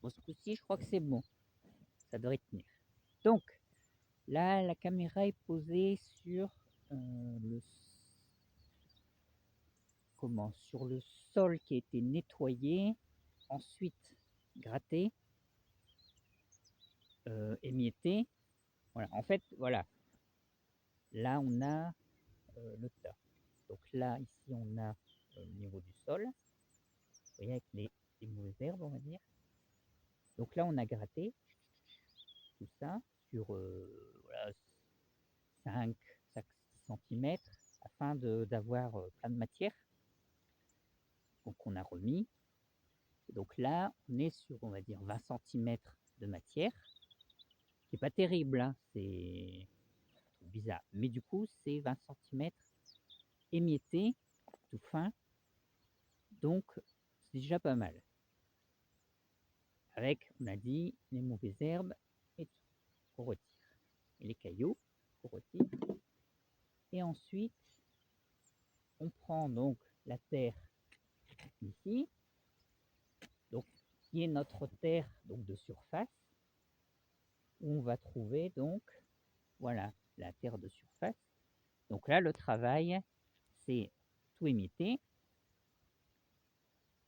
Bon, ce coup-ci, je crois que c'est bon. Ça devrait tenir. Donc, là, la caméra est posée sur le sur le sol qui a été nettoyé, ensuite gratté, émietté. Voilà. En fait, voilà. Là, on a le tas. Donc là, ici, on a le niveau du sol. Vous voyez, avec les mauvaises herbes, on va dire. Donc là, on a gratté tout ça sur voilà, 5 centimètres afin d'avoir plein de matière. Donc on a remis. Et donc là, on est sur, on va dire, 20 centimètres de matière, qui n'est pas terrible, hein, c'est bizarre. Mais du coup, c'est 20 centimètres émiettés, tout fin. Donc, c'est déjà pas mal. Avec, on a dit, les mauvaises herbes et tout, qu'on retire. Et les cailloux, qu'on retire. Et ensuite, on prend donc la terre ici, donc qui est notre terre donc de surface, où on va trouver donc, voilà, la terre de surface. Donc là, le travail, c'est tout émietter.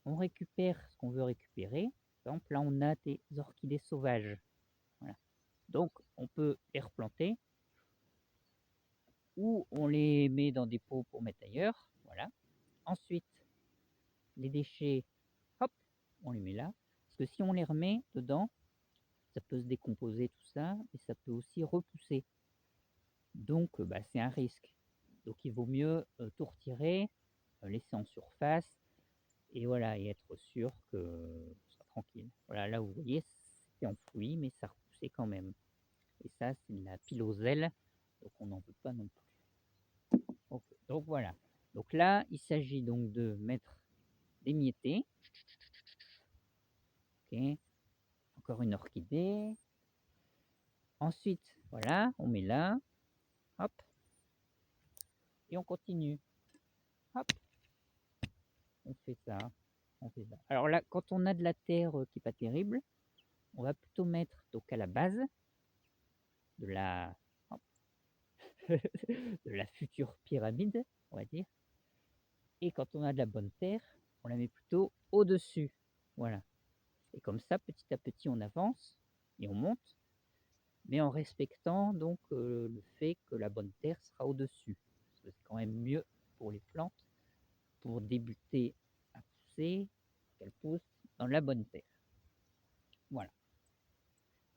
On récupère ce qu'on veut récupérer. Par exemple, là, on a des orchidées sauvages. Voilà. Donc, on peut les replanter ou on les met dans des pots pour mettre ailleurs. Voilà. Ensuite, les déchets, hop, on les met là. Parce que si on les remet dedans, ça peut se décomposer tout ça et ça peut aussi repousser. Donc, bah, c'est un risque. Donc, il vaut mieux tout retirer, laisser en surface et voilà, et être sûr que ce sera tranquille. Voilà, là, vous voyez, c'était enfoui, mais ça repoussait quand même. Et ça, c'est de la piloselle, donc on n'en veut pas non plus. Donc voilà. Donc là, il s'agit donc de mettre d'émietter. Ok. Encore une orchidée. Ensuite, voilà, on met là. Hop. Et on continue. Hop. On fait ça. On fait ça. Alors là, quand on a de la terre qui n'est pas terrible, on va plutôt mettre donc à la base de la, hop, de la future pyramide, on va dire. Et quand on a de la bonne terre, on la met plutôt au-dessus. Voilà. Et comme ça, petit à petit, on avance et on monte, mais en respectant donc le fait que la bonne terre sera au-dessus. Parce que c'est quand même mieux pour les plantes, pour débuter à pousser, qu'elles poussent dans la bonne terre. Voilà.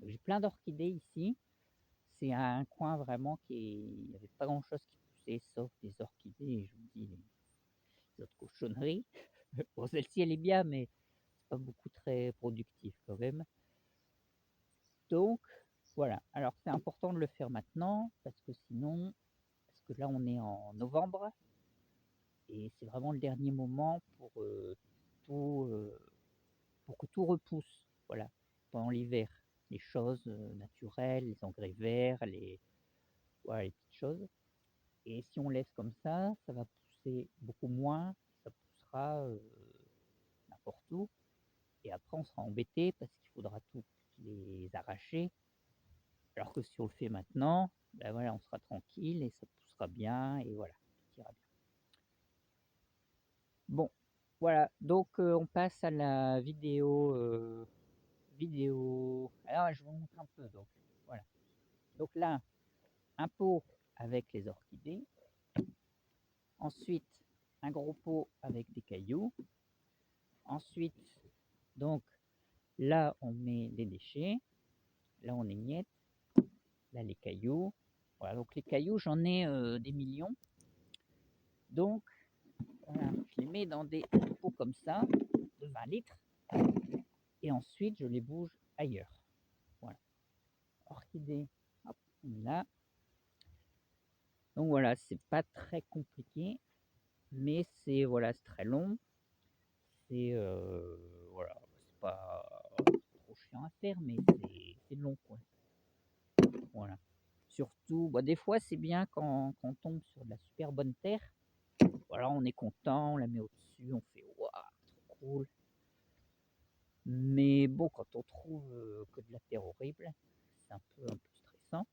J'ai plein d'orchidées ici. C'est un coin vraiment il n'y avait pas grand-chose qui poussait, sauf des orchidées, et je vous dis, les autres cochonneries. Bon, celle-ci, elle est bien, mais c'est pas beaucoup très productif quand même. Donc, voilà. Alors, c'est important de le faire maintenant, parce que sinon, parce que là, on est en novembre, et c'est vraiment le dernier moment tout, pour que tout repousse, voilà, pendant l'hiver. Les choses naturelles, les engrais verts, voilà, les petites choses. Et si on laisse comme ça va pousser beaucoup moins, ça poussera n'importe où. Et après, on sera embêté parce qu'il faudra tout les arracher. Alors que si on le fait maintenant, ben voilà, on sera tranquille et ça poussera bien et voilà, tout ira bien. Bon, voilà, donc on passe à la vidéo. Alors, je vous montre un peu. Donc, voilà. Donc là, un pot avec les orchidées. Ensuite, un gros pot avec des cailloux. Ensuite, donc là, on met les déchets. Là, on émiette. Là, les cailloux. Voilà, donc les cailloux, j'en ai des millions. Donc, voilà, je les mets dans des pots comme ça, de 20 litres. Et ensuite, je les bouge ailleurs. Voilà. Orchidée, hop, on met là. Donc voilà, c'est pas très compliqué, mais c'est voilà, c'est très long. C'est voilà, c'est pas trop chiant à faire, mais c'est long quoi. Voilà. Surtout, bah, des fois c'est bien quand on tombe sur de la super bonne terre. Voilà, on est content, on la met au-dessus, on fait waouh, trop cool. Mais bon, quand on trouve que de la terre horrible, c'est un peu stressant.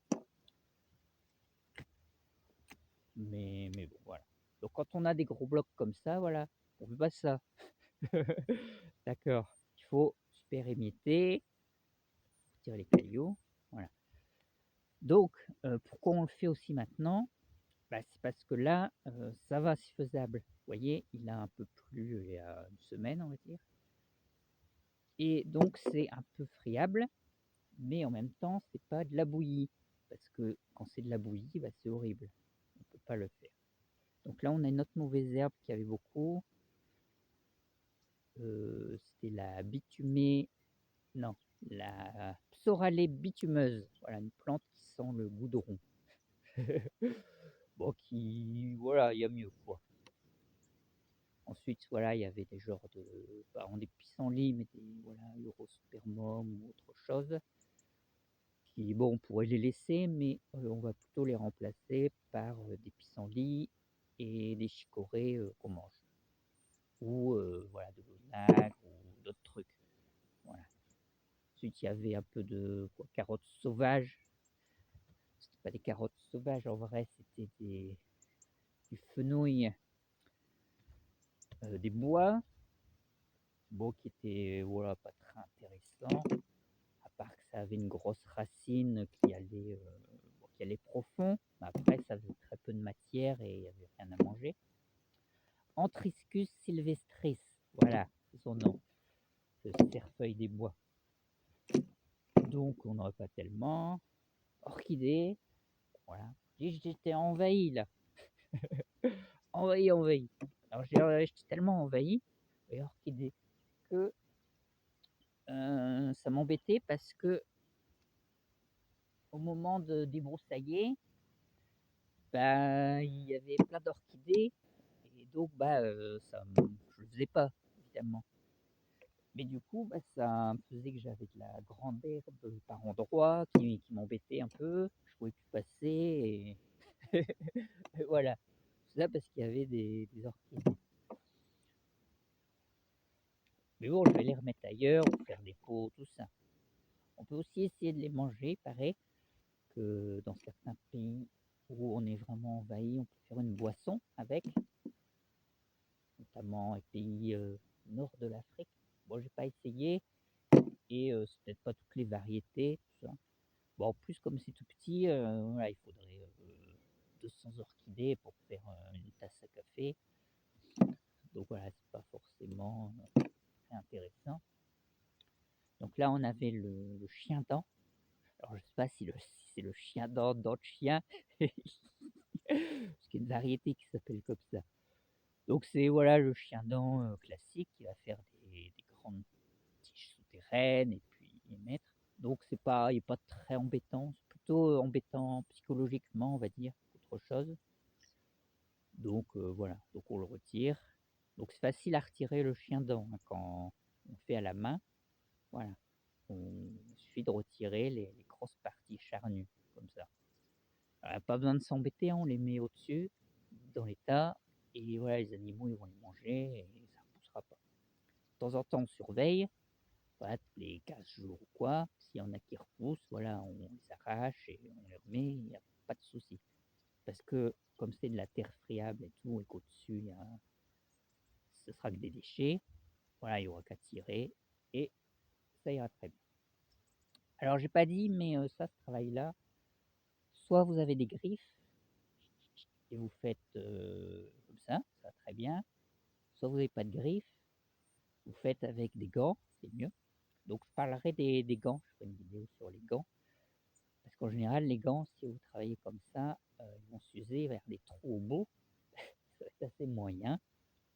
Mais bon, voilà. Donc quand on a des gros blocs comme ça, voilà, on veut pas ça. D'accord. Il faut super émietter, tirer les cailloux. Voilà. Donc, pourquoi on le fait aussi maintenant? Bah, c'est parce que là, ça va, c'est faisable. Vous voyez, il a un peu plu il y a une semaine, on va dire. Et donc, c'est un peu friable, mais en même temps, c'est pas de la bouillie. Parce que quand c'est de la bouillie, bah, c'est horrible. On peut pas le faire. Donc là, on a une autre mauvaise herbe qui avait beaucoup. C'était la bitumée, non, la psoralée bitumeuse. Voilà, une plante qui sent le goudron. Bon, voilà, il y a mieux, quoi. Ensuite, voilà, il y avait des genres de, pas vraiment des pissenlits, mais des, voilà, Eurospermum ou autre chose, qui, bon, on pourrait les laisser, mais on va plutôt les remplacer par des pissenlits et des chicorées qu'on mange. Ou, voilà, de l'onac ou d'autres trucs. Voilà. Ensuite, il y avait un peu de carottes sauvages. C'était pas des carottes sauvages en vrai, c'était du fenouil, des bois, bon, qui étaient voilà, pas très intéressants, à part que ça avait une grosse racine bon, qui allait profond. Mais après, ça faisait très peu de matière et il n'y avait rien à manger. Antriscus sylvestris, voilà, c'est son nom, ce cerfeuil des bois. Donc, on n'aurait pas tellement. Orchidée, voilà. J'étais envahi là. Envahi, envahi. Alors j'étais tellement envahi, et orchidée, que ça m'embêtait parce que au moment de débroussailler, bah, il y avait plein d'orchidées et donc bah, je le faisais pas évidemment. Mais du coup, bah, ça me faisait que j'avais de la grande herbe par endroits qui m'embêtait un peu. Je pouvais plus passer et voilà. Tout ça parce qu'il y avait des orchidées. Mais bon, je vais les remettre ailleurs, faire des pots, tout ça. On peut aussi essayer de les manger, pareil, que dans certains pays où on est vraiment envahi, on peut faire une boisson avec, notamment les pays nord de l'Afrique. Bon, j'ai pas essayé et c'est peut-être pas toutes les variétés, tout ça. Bon, en plus, comme c'est tout petit, voilà, il faudrait 200 orchidées pour faire une tasse à café. Donc voilà, c'est pas forcément très intéressant. Donc là, on avait le chien dent. Alors, je sais pas si c'est le chien dent, dent de chien, parce qu'il y a une variété qui s'appelle comme ça. Donc c'est voilà le chien dent classique qui va faire des grandes tiges souterraines et puis émettre. Donc il est pas très embêtant, c'est plutôt embêtant psychologiquement, on va dire, qu'autre chose. Donc voilà, donc on le retire. Donc c'est facile à retirer le chien dent hein, quand on fait à la main. Voilà, il suffit de retirer les grosses parties charnues comme ça. Pas besoin de s'embêter, hein, on les met au-dessus, dans les tas, et voilà, les animaux ils vont les manger et ça ne poussera pas. De temps en temps, on surveille, voilà, tous les 15 jours ou quoi. S'il y en a qui repoussent, voilà, on les arrache et on les remet, il n'y a pas de souci. Parce que comme c'est de la terre friable et tout, et qu'au-dessus, ce sera que des déchets, voilà, il n'y aura qu'à tirer et ça ira très bien. Alors, j'ai pas dit, mais ça, ce travail-là, soit vous avez des griffes et vous faites comme ça va très bien. Soit vous n'avez pas de griffes, vous faites avec des gants, c'est mieux. Donc je parlerai des gants, je ferai une vidéo sur les gants. Parce qu'en général, les gants, si vous travaillez comme ça, ils vont s'user vers des trous au bout. Ça va être assez moyen.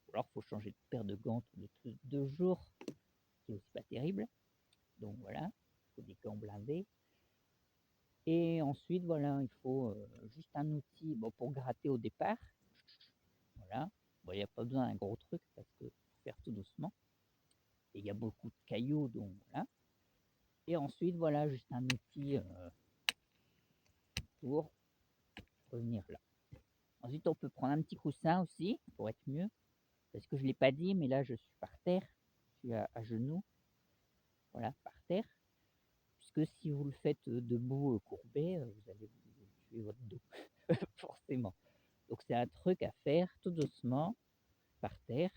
Ou alors il faut changer de paire de gants tous les 2 jours, qui est aussi pas terrible. Donc voilà, il faut des gants blindés. Et ensuite, voilà, il faut juste un outil bon, pour gratter au départ. Voilà. Bon, il n'y a pas besoin d'un gros truc parce que faut faire tout doucement. Et il y a beaucoup de cailloux, donc voilà. Et ensuite, voilà, juste un outil pour revenir là. Ensuite, on peut prendre un petit coussin aussi pour être mieux. Parce que je ne l'ai pas dit, mais là, je suis par terre. Je suis à genoux. voilà, par terre, puisque si vous le faites, debout, courbé, vous allez vous tuer votre dos, forcément. Donc c'est un truc à faire tout doucement, par terre,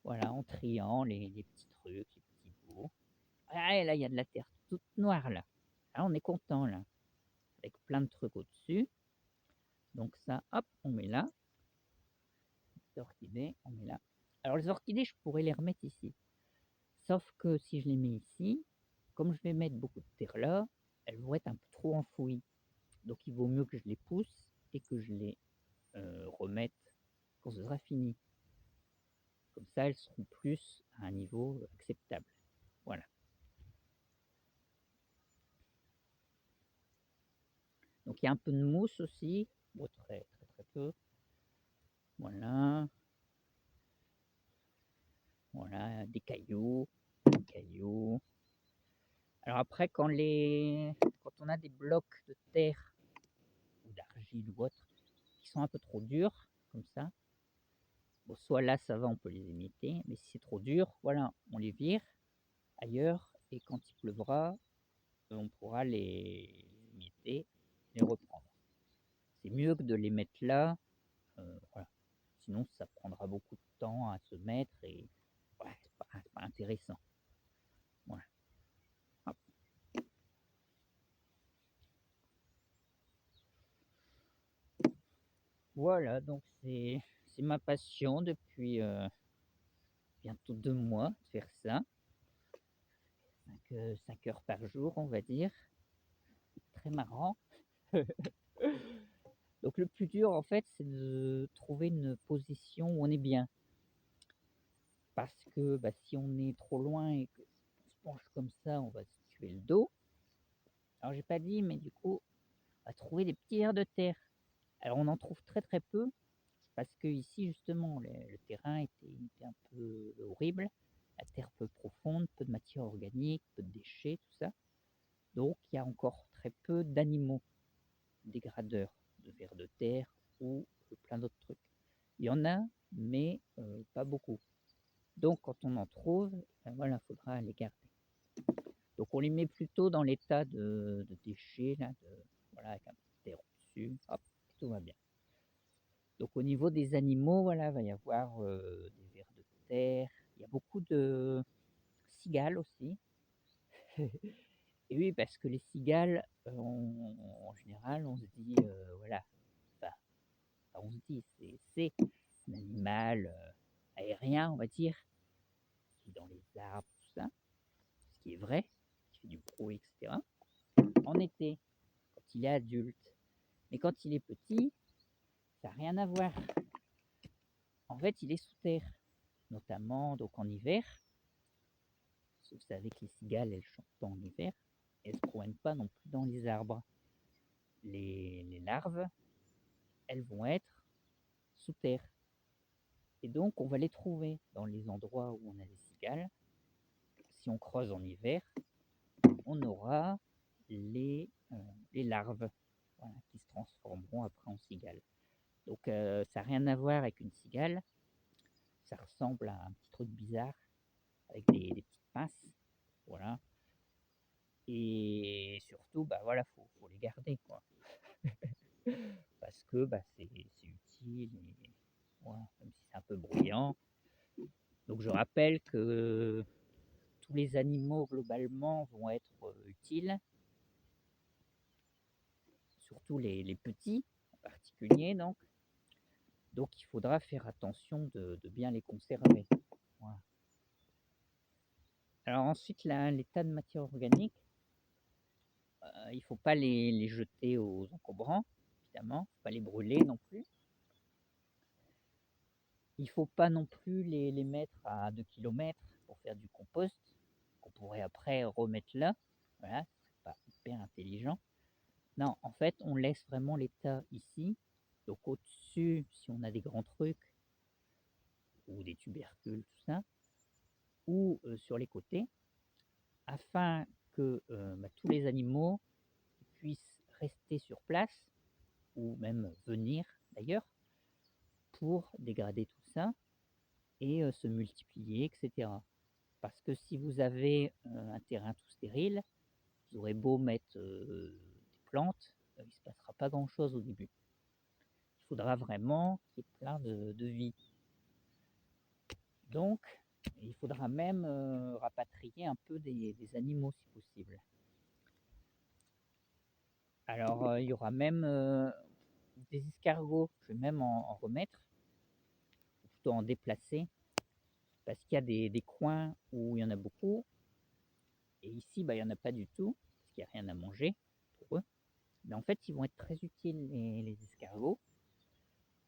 voilà, en triant les petits trucs, les petits bouts. Ah et là, il y a de la terre toute noire là. Ah, on est content là, avec plein de trucs au-dessus. Donc ça, hop, on met là. Les orchidées, on met là. Alors les orchidées, je pourrais les remettre ici. Sauf que si je les mets ici, comme je vais mettre beaucoup de terre là, elles vont être un peu trop enfouies. Donc il vaut mieux que je les pousse et que je les remette quand ce sera fini. Comme ça, elles seront plus à un niveau acceptable. Voilà. Donc il y a un peu de mousse aussi. Bon, très très très peu. Voilà. Voilà, des cailloux. Des cailloux. Alors après, quand on a des blocs de terre ou d'argile ou autre qui sont un peu trop durs, comme ça, bon, soit là ça va, on peut les émietter, mais si c'est trop dur, voilà, on les vire ailleurs et quand il pleuvra, on pourra les émietter, les reprendre. C'est mieux que de les mettre là, voilà. Sinon ça prendra beaucoup de temps à se mettre et ouais, c'est pas intéressant. Voilà. Hop. Voilà, donc c'est ma passion depuis bientôt 2 mois de faire ça. 5 heures par jour, on va dire. Très marrant. Donc le plus dur, en fait, c'est de trouver une position où on est bien. Parce que bah, si on est trop loin et qu'on se penche comme ça, on va se tuer le dos. Alors j'ai pas dit, mais du coup, on va trouver des petits vers de terre. Alors on en trouve très très peu, parce que ici justement, le terrain était un peu horrible. La terre peu profonde, peu de matière organique, peu de déchets, tout ça. Donc il y a encore très peu d'animaux dégradeurs de vers de terre ou plein d'autres trucs. Il y en a, mais pas beaucoup. Donc quand on en trouve, ben voilà, faudra les garder. Donc on les met plutôt dans l'état de déchets, là, voilà, avec un peu de terre au-dessus, hop, tout va bien. Donc au niveau des animaux, voilà, il va y avoir des vers de terre, il y a beaucoup de cigales aussi. Et oui, parce que les cigales, en général, on se dit, voilà, enfin, on se dit, c'est un animal aérien, on va dire, qui est dans les arbres, tout ça, ce qui est vrai, qui fait du bruit, etc. En été, quand il est adulte. Mais quand il est petit, ça n'a rien à voir. En fait, il est sous terre, notamment donc en hiver. Vous savez que les cigales, elles chantent pas en hiver. Elles ne se promènent pas non plus dans les arbres. Les larves, elles vont être sous terre. Et donc, on va les trouver dans les endroits où on a des cigales. Si on creuse en hiver, on aura les larves, voilà, qui se transformeront après en cigales. Donc, ça n'a rien à voir avec une cigale. Ça ressemble à un petit truc bizarre avec des petites pinces. Voilà. Et surtout, bah voilà, faut les garder, quoi. Parce que bah, c'est utile, et, voilà, même si c'est un peu bruyant. Donc je rappelle que tous les animaux globalement vont être utiles, surtout les petits en particulier donc. Donc il faudra faire attention de bien les conserver. Voilà. Alors ensuite, les tas de matière organique, il ne faut pas les jeter aux encombrants, évidemment, il ne faut pas les brûler non plus. Il ne faut pas non plus les mettre à 2 kilomètres pour faire du compost, qu'on pourrait après remettre là. Voilà, c'est pas hyper intelligent. Non, en fait, on laisse vraiment l'état ici. Donc au-dessus, si on a des grands trucs, ou des tubercules, tout ça, ou sur les côtés, afin que bah, tous les animaux puissent rester sur place, ou même venir d'ailleurs, pour dégrader tout ça et se multiplier, etc. Parce que si vous avez, un terrain tout stérile, vous aurez beau mettre, des plantes, il ne se passera pas grand-chose au début. Il faudra vraiment qu'il y ait plein de vie. Donc il faudra même, rapatrier un peu des animaux si possible. Alors, il y aura même, des escargots, je vais même en remettre, ou plutôt en déplacer, parce qu'il y a des coins où il y en a beaucoup et ici, bah, il y en a pas du tout, parce qu'il y a rien à manger pour eux. Mais en fait, ils vont être très utiles les escargots,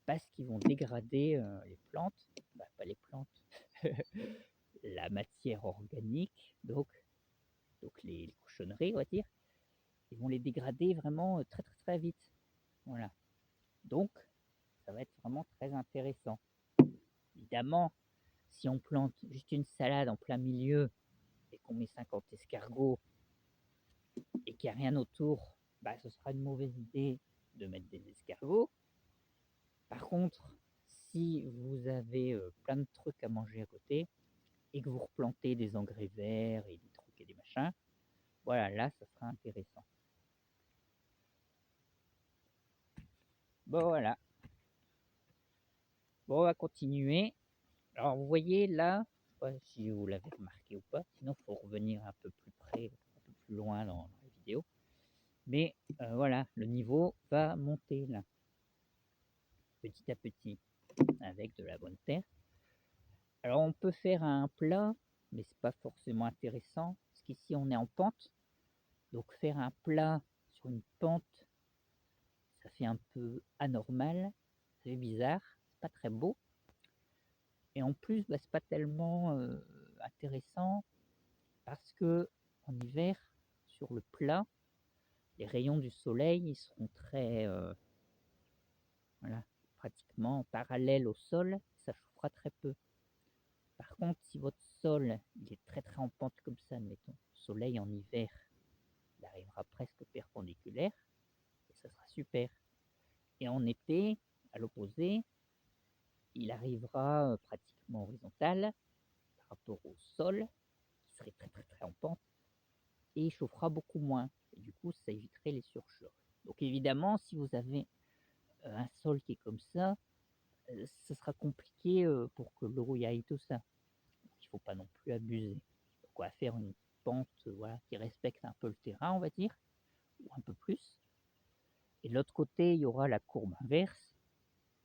parce qu'ils vont dégrader, les plantes, bah, pas les plantes, la matière organique, donc les cochonneries, on va dire. Ils vont les dégrader vraiment, très, très, très vite. Voilà. Donc ça va être vraiment très intéressant. Évidemment, si on plante juste une salade en plein milieu et qu'on met 50 escargots et qu'il n'y a rien autour, bah, ce sera une mauvaise idée de mettre des escargots. Par contre, si vous avez, plein de trucs à manger à côté et que vous replantez des engrais verts et des trucs et des machins, voilà, là, ça sera intéressant. Bon, voilà. Bon, on va continuer. Alors, vous voyez là, je sais pas si vous l'avez remarqué ou pas, sinon il faut revenir un peu plus près, un peu plus loin dans la vidéo. Mais voilà, le niveau va monter là, petit à petit, avec de la bonne terre. Alors on peut faire un plat, mais c'est pas forcément intéressant, parce qu'ici on est en pente. Donc faire un plat sur une pente, ça fait un peu anormal, c'est bizarre, c'est pas très beau. Et en plus, bah, c'est pas tellement intéressant parce que en hiver, sur le plat, les rayons du soleil ils seront très voilà, pratiquement parallèles au sol, ça chauffera très peu. Par contre, si votre sol il est très très en pente comme ça, admettons, le soleil en hiver, il arrivera presque perpendiculaire et ça sera super. Et en été, à l'opposé, il arrivera pratiquement horizontal par rapport au sol, qui serait très très très en pente, et il chauffera beaucoup moins. Et du coup, ça éviterait les surchauffes. Donc évidemment, si vous avez un sol qui est comme ça, ce sera compliqué pour que l'eau y aille, tout ça. Donc, il ne faut pas non plus abuser. Donc on va faire une pente voilà, qui respecte un peu le terrain, on va dire, ou un peu plus. Et de l'autre côté, il y aura la courbe inverse,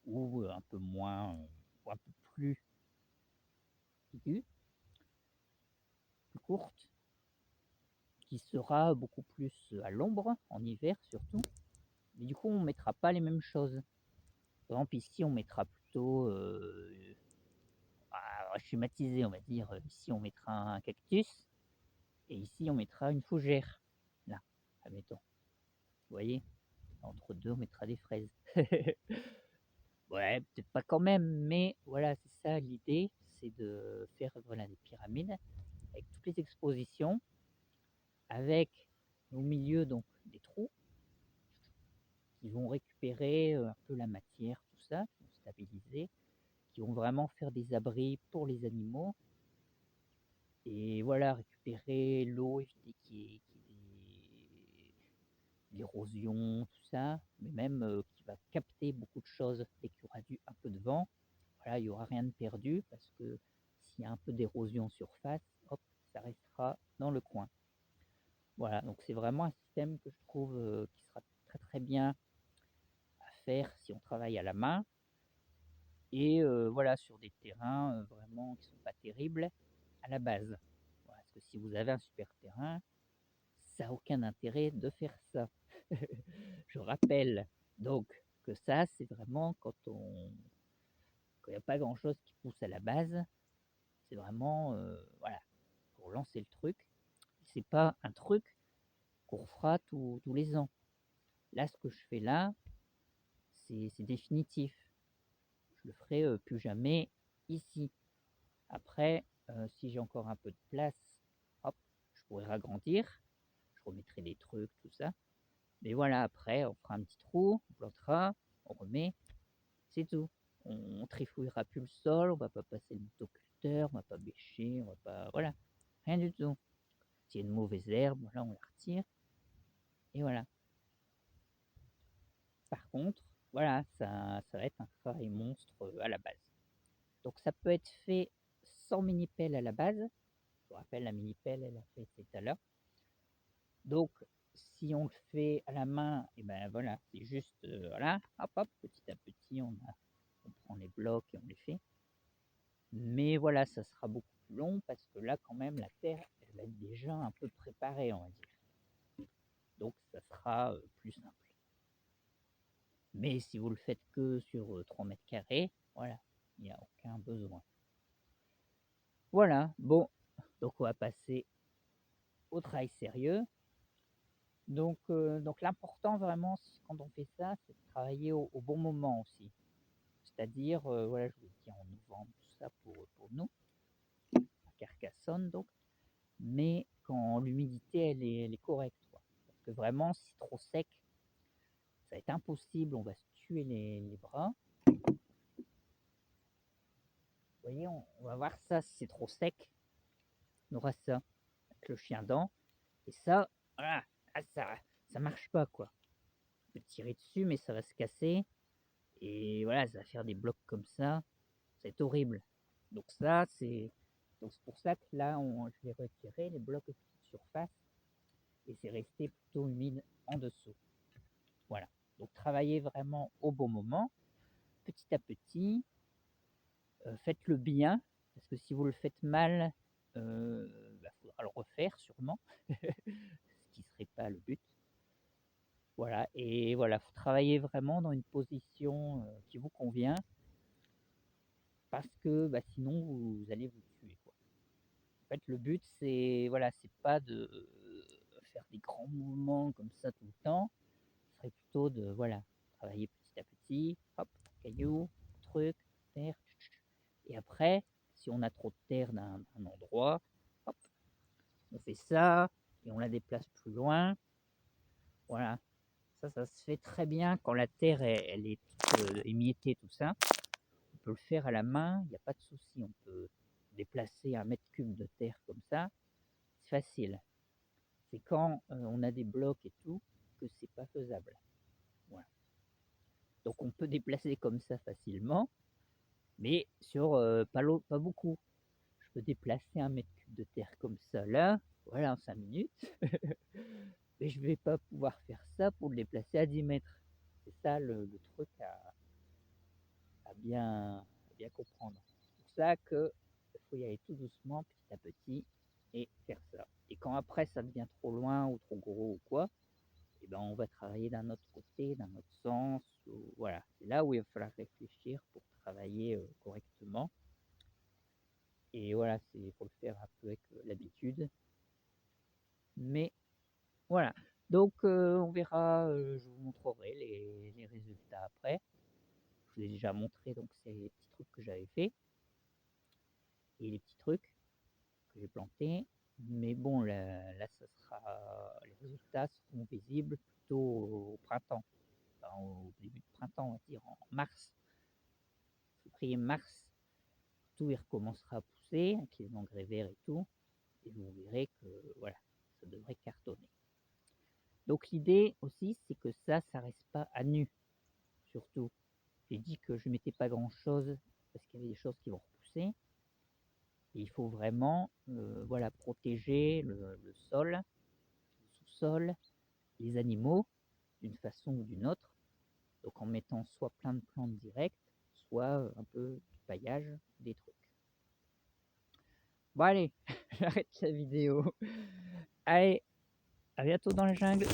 ou un peu moins, ou un peu plus aiguë, plus courte, qui sera beaucoup plus à l'ombre, en hiver surtout. Mais du coup, on ne mettra pas les mêmes choses. Par exemple, ici, on mettra plutôt, schématisé, on va dire, ici, on mettra un cactus, et ici, on mettra une fougère. Là, admettons. Vous voyez? Entre deux, on mettra des fraises. Ouais, peut-être pas quand même, mais voilà, c'est ça l'idée, c'est de faire voilà, des pyramides avec toutes les expositions, avec au milieu donc des trous qui vont récupérer un peu la matière, tout ça, qui vont stabiliser, qui vont vraiment faire des abris pour les animaux. Et voilà, récupérer l'eau, éviter l'érosion, tout ça, mais même qui va capter beaucoup de choses dès qu'il y aura un peu de vent. Voilà, il n'y aura rien de perdu parce que s'il y a un peu d'érosion en surface, hop, ça restera dans le coin. Voilà, donc c'est vraiment un système que je trouve qui sera très très bien à faire si on travaille à la main et voilà, sur des terrains vraiment qui ne sont pas terribles à la base. Voilà, parce que si vous avez un super terrain, ça n'a aucun intérêt de faire ça. Je rappelle donc que ça, c'est vraiment quand il n'y a pas grand-chose qui pousse à la base, c'est vraiment voilà, pour lancer le truc. C'est pas un truc qu'on fera tous les ans. Là, ce que je fais là, c'est définitif. Je le ferai plus jamais ici. Après, si j'ai encore un peu de place, hop, je pourrais ragrandir. Je remettrai des trucs, tout ça. Mais voilà, après, on fera un petit trou, on plantera, on remet, c'est tout. On trifouillera plus le sol, on va pas passer le motoculteur, on va pas bêcher. bêcher, on va pas, voilà, rien du tout. S'il y a une mauvaise herbe, voilà, on la retire et voilà. Par contre, voilà, ça va être un travail monstre, à la base. Donc ça peut être fait sans mini pelle à la base. Je vous rappelle la mini pelle, elle a fait tout à l'heure. Donc si on le fait à la main, et ben voilà, c'est juste, voilà, hop, hop, petit à petit, on prend les blocs et on les fait. Mais voilà, ça sera beaucoup plus long parce que là, quand même, la terre, elle va être déjà un peu préparée, on va dire. Donc ça sera, plus simple. Mais si vous le faites que sur, 3 mètres carrés, voilà, il n'y a aucun besoin. Voilà, bon, donc on va passer au travail sérieux. Donc l'important vraiment quand on fait ça, c'est de travailler au bon moment aussi. C'est-à-dire, voilà, je vous dis en novembre, tout ça pour nous, à Carcassonne donc, mais quand l'humidité elle est correcte quoi. Parce que vraiment si trop sec, ça va être impossible, on va se tuer les bras. Vous voyez, on va voir ça, si c'est trop sec, on aura ça, avec le chien-dent et ça, voilà, ah ça marche pas quoi. On peut tirer dessus mais ça va se casser et voilà, ça va faire des blocs comme ça, c'est horrible. Donc ça, c'est pour ça que là, je vais retirer les blocs de surface et c'est resté plutôt humide en dessous. Voilà. Donc travaillez vraiment au bon moment, petit à petit. Faites-le bien, parce que si vous le faites mal, bah, faudra le refaire sûrement, ce qui serait pas le but. Voilà, et voilà, faut travailler vraiment dans une position qui vous convient, parce que bah, sinon vous allez vous tuer, quoi. En fait, le but, c'est voilà, c'est pas de faire des grands mouvements comme ça tout le temps. Ce serait plutôt de voilà, travailler petit à petit, hop, caillou, truc, terre, et après, si on a trop de terre d'un endroit, hop, on fait ça et on la déplace plus loin. Voilà, ça se fait très bien quand la terre elle est toute, émiettée, tout ça. On peut le faire à la main, il n'y a pas de souci. On peut déplacer 1 mètre cube de terre comme ça, c'est facile. C'est quand, on a des blocs et tout, que c'est pas faisable. Voilà. Donc on peut déplacer comme ça facilement, mais sur, pas beaucoup. Je peux déplacer 1 mètre cube de terre comme ça là, voilà en 5 minutes, mais je vais pas pouvoir faire ça pour le déplacer à 10 mètres. C'est ça le truc à bien comprendre. C'est pour ça qu'il faut y aller tout doucement, petit à petit et faire ça. Et quand après ça devient trop loin ou trop gros ou quoi, et ben, on va travailler d'un autre côté, d'un autre sens, ou voilà. C'est là où il va falloir réfléchir pour travailler, correctement et voilà, c'est faut le faire un peu avec, l'habitude. Mais voilà, donc on verra, je vous montrerai les résultats après. Je vous ai déjà montré donc ces petits trucs que j'avais fait et les petits trucs que j'ai plantés. Mais bon là ça sera les résultats seront visibles plutôt au printemps, enfin au début de printemps, on va dire en mars. Février-mars, tout il recommencera à pousser avec les engrais verts et tout, et vous verrez que voilà, ça devrait cartonner. Donc l'idée aussi, c'est que ça reste pas à nu, surtout. J'ai dit que je mettais pas grand-chose parce qu'il y avait des choses qui vont repousser. Et il faut vraiment, voilà, protéger le sol, le sous-sol, les animaux d'une façon ou d'une autre. Donc en mettant soit plein de plantes directes, soit un peu du paillage, des trucs. Bon allez, j'arrête la vidéo. Allez, à bientôt dans la jungle.